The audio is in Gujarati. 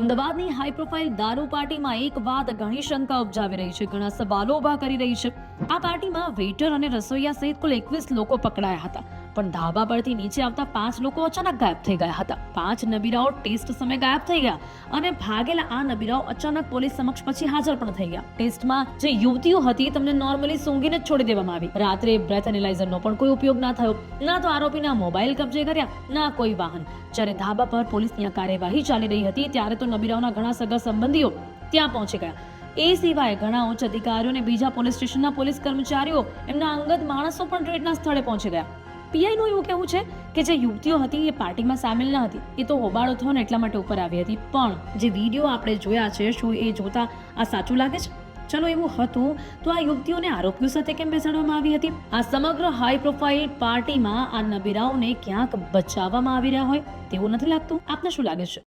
અમદાવાદની હાઈ પ્રોફાઇલ દારૂ પાર્ટીમાં એક વાત ઘણી શંકા ઉપજાવી રહી છે, ઘણા સવાલો ઊભા કરી રહી છે. આ પાર્ટીમાં વેઇટર અને રસોઈયા સહિત કુલ 21 લોકો પકડાયા હતા, પણ ધાબા પરથી નીચે આવતા 5 લોકો અચાનક ગાયબ થઈ ગયા હતા. 5 નબીરાઓ ટેસ્ટ સમયે ગાયબ થઈ ગયા અને ભાગેલા આ નબીરાઓ અચાનક પોલીસ સમક્ષ પછી હાજર પણ થઈ ગયા. ટેસ્ટમાં જે યુવતીઓ હતી તેમને નોર્મલી સૂંઘીને જ છોડી દેવામાં આવી. રાત્રે બ્રેથ એનાલાઇઝરનો પણ કોઈ ઉપયોગ ના થયો, ના તો આરોપીના મોબાઈલ કબજે કર્યા, ના કોઈ વાહન. જ્યારે ધાબા પર પોલીસની આ કાર્યવાહી ચાલી રહી હતી ત્યારે તો નબીરાઓના ઘણા સગા સંબંધીઓ ત્યાં પહોંચી ગયા. એ સિવાય ઘણા ઉચ્ચ અધિકારીઓ અને બીજા પોલીસ સ્ટેશનના પોલીસ કર્મચારીઓ, એમના અંગત માણસો પણ રેડના સ્થળે પહોંચી ગયા. પીઆઈનું એવું કહેવું છે કે જે યુવતીઓ હતી એ પાર્ટીમાં સામેલ ન હતી, એ તો હોબાળો થયો ને એટલા માટે ઉપર આવી હતી. પણ જે વિડીયો આપણે જોયા છે, શું એ જોતા આ સાચું લાગે છે? ચલો એવું હતું તો આ યુવતીઓને આરોપીઓ સાથે કેમ બેસાડવામાં આવી હતી? આ સમગ્ર હાઈ પ્રોફાઇલ પાર્ટીમાં આ નબીરાઓને ક્યાંક બચાવવામાં આવી રહ્યા હોય તેવું નથી લાગતું? આપને શું લાગે છે?